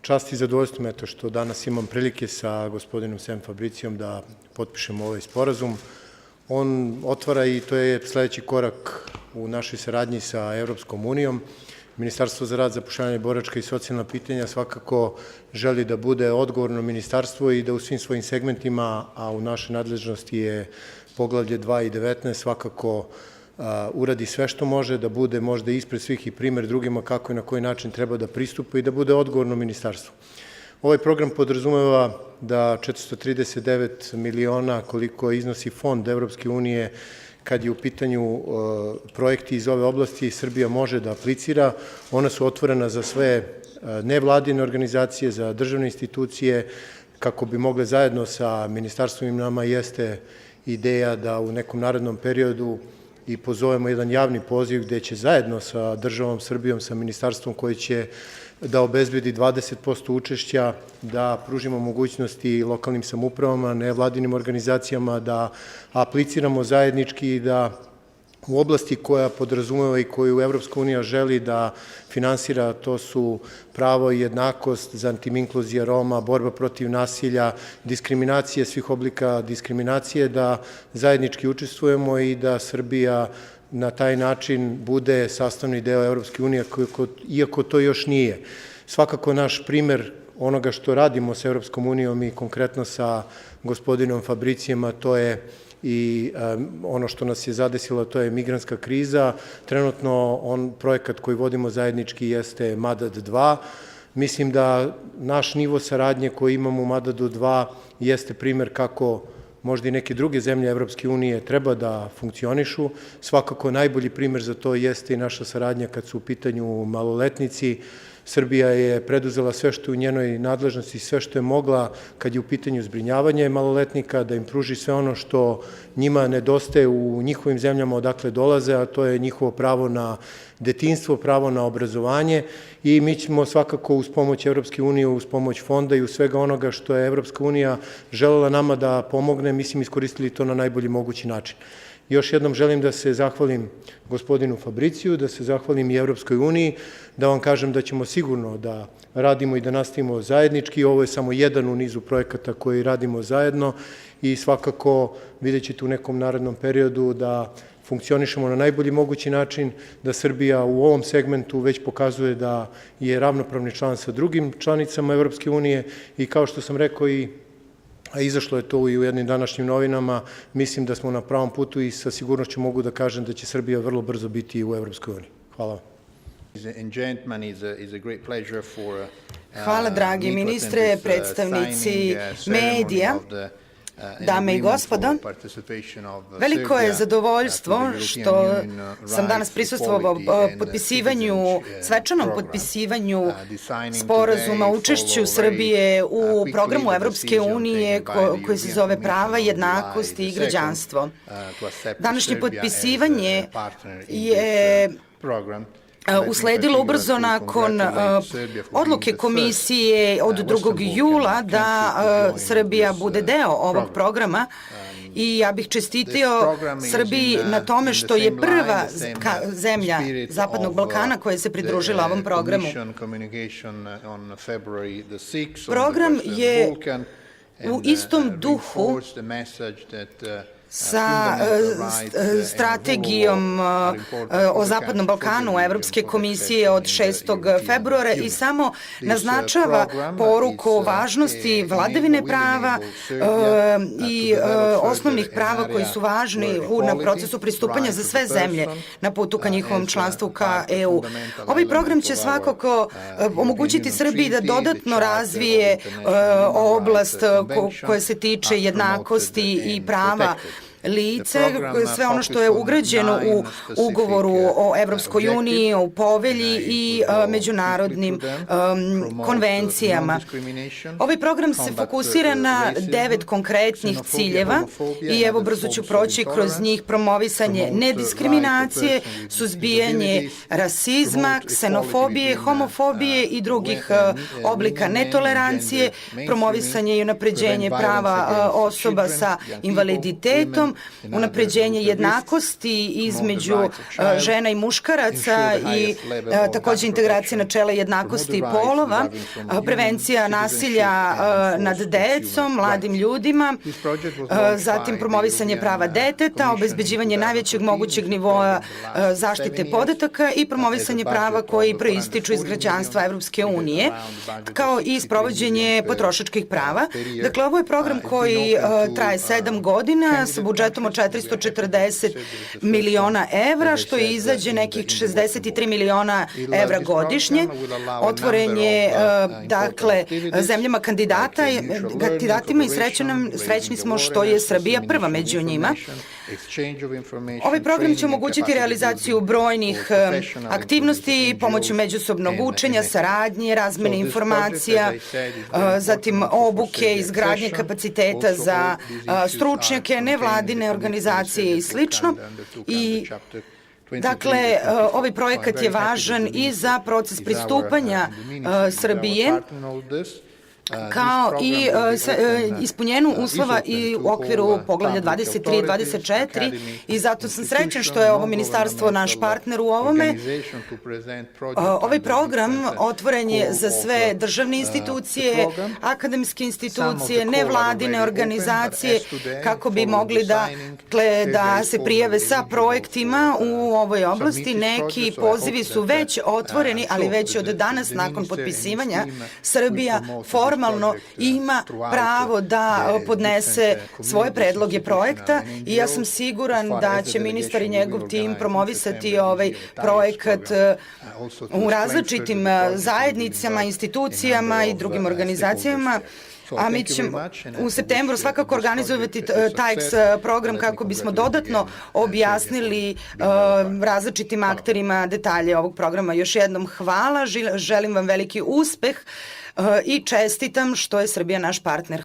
Čast i zadovoljstvo je što danas imam prilike sa gospodinom Sem Fabricijom da potpišemo ovaj sporazum. On otvara i to je sledeći korak u našoj saradnji sa Evropskom unijom. Ministarstvo za rad, zapošljavanje, boračka i socijalna pitanja svakako želi da bude odgovorno ministarstvo i da u svim svojim segmentima, a u našoj nadležnosti je poglavlje 2 i 19, svakako uradi sve što može, da bude možda ispred svih i primer drugima kako i na koji način treba da pristupa i da bude odgovorno ministarstvo. Ovaj program podrazumeva da 439 miliona, koliko iznosi fond Evropske unije, kad je u pitanju projekti iz ove oblasti, Srbija može da aplicira. Ona su otvorena za sve nevladine organizacije, za državne institucije, kako bi mogle zajedno sa ministarstvom i nama jeste ideja da u nekom narednom periodu i pozovemo jedan javni poziv gde će zajedno sa državom Srbijom, sa ministarstvom koji će da obezbedi 20% učešća, da pružimo mogućnosti lokalnim samoupravama, nevladinim organizacijama, da apliciramo zajednički i da u oblasti koja podrazumeva i koju Evropska unija želi da finansira, to su pravo i jednakost, zatim inkluzija Roma, borba protiv nasilja, diskriminacije, svih oblika diskriminacije, da zajednički učestvujemo i da Srbija na taj način bude sastavni deo Evropske unije, iako to još nije. Svakako naš primer onoga što radimo sa Evropskom unijom i konkretno sa gospodinom Fabricijama, to je i ono što nas je zadesilo, to je migrantska kriza. Trenutno projekat koji vodimo zajednički jeste Madad 2. Mislim da naš nivo saradnje koji imamo u Madadu 2 jeste primer kako možda i neke druge zemlje Evropske unije treba da funkcionišu. Svakako najbolji primer za to jeste i naša saradnja kad su u pitanju maloletnici. Srbija je preduzela sve što je u njenoj nadležnosti, sve što je mogla kad je u pitanju zbrinjavanje maloletnika, da im pruži sve ono što njima nedostaje u njihovim zemljama odakle dolaze, a to je njihovo pravo na detinjstvo, pravo na obrazovanje i mi ćemo svakako uz pomoć Evropske unije, uz pomoć fonda i uz svega onoga što je Evropska unija želela nama da pomogne, mislim iskoristili to na najbolji mogući način. Još jednom želim da se zahvalim gospodinu Fabriciju, da se zahvalim i Evropskoj uniji, da vam kažem da ćemo sigurno da radimo i da nastavimo zajednički. Ovo je samo jedan u nizu projekata koji radimo zajedno i svakako vidjet ćete u nekom narednom periodu da funkcionišemo na najbolji mogući način, da Srbija u ovom segmentu već pokazuje da je ravnopravni član sa drugim članicama Evropske unije i kao što sam rekao a izašlo je to i u jednim današnjim novinama, mislim da smo na pravom putu i sa sigurnošću mogu da kažem da će Srbija vrlo brzo biti u Evropskoj uniji. Hvala vam. Hvala, dragi ministre, predstavnici medija, dame i gospodo. Veliko je zadovoljstvo što sam danas prisustvovao potpisivanju, svečanom potpisivanju sporazuma o učešću Srbije u programu Evropske unije koji se zove prava, jednakost i građanstvo. Današnje potpisivanje je usledilo ubrzo nakon odluke komisije od 2. jula da Srbija bude deo ovog programa i ja bih čestitio Srbiji na tome što je prva zemlja Zapadnog Balkana koja se pridružila ovom programu. Program je u istom duhu sa strategijom o Zapadnom Balkanu Evropske komisije od 6. februara i samo naznačava poruku o važnosti vladavine prava i osnovnih prava koji su važni na procesu pristupanja za sve zemlje na putu ka njihovom članstvu ka EU. Ovaj program će svakako omogućiti Srbiji da dodatno razvije oblast koja se tiče jednakosti i prava lice, sve ono što je ugrađeno u ugovoru o Evropskoj uniji, o povelji i međunarodnim konvencijama. Ovaj program se fokusira na 9 konkretnih ciljeva i evo brzo ću proći kroz njih: promovisanje nediskriminacije, suzbijanje rasizma, ksenofobije, homofobije i drugih oblika netolerancije, promovisanje i unapređenje prava osoba sa invaliditetom, program, unapređenje jednakosti između žena i muškaraca i takođe integracija načela jednakosti polova, prevencija nasilja nad decom, mladim ljudima, zatim promovisanje prava deteta, obezbeđivanje najvećeg mogućeg nivoa zaštite podataka i promovisanje prava koji proističu iz građanstva Evropske unije, kao i sprovođenje potrošačkih prava. Dakle, ovo je program koji traje 7 godina sa budžetom od 440 miliona evra, što je izađe nekih 63 miliona evra godišnje. Otvoren je, dakle, zemljama kandidatima i srećni smo što je Srbija prva među njima. Ovaj program će omogućiti realizaciju brojnih aktivnosti pomoću međusobnog učenja, saradnje, razmene informacija, zatim obuke, izgradnje kapaciteta za stručnjake, nevladine organizacije i slično. Dakle, ovaj projekat je važan i za proces pristupanja Srbije, kao i ispunjenu uslova i u okviru poglavlja 23 i 24 i zato sam srećan što je ovo ministarstvo naš partner u ovome. Ovaj program otvoren je za sve državne institucije, akademske institucije, nevladine organizacije, kako bi mogli da se prijave sa projektima u ovoj oblasti. Neki pozivi su već otvoreni, ali već od danas, nakon potpisivanja, Srbija formalno ima pravo da podnese svoje predloge projekta i ja sam siguran da će ministar i njegov tim promovisati ovaj projekat u različitim zajednicama, institucijama i drugim organizacijama. A mi ćemo u septembru svakako organizovati taj program kako bismo dodatno objasnili različitim akterima detalje ovog programa. Još jednom hvala, želim vam veliki uspeh i čestitam što je Srbija naš partner.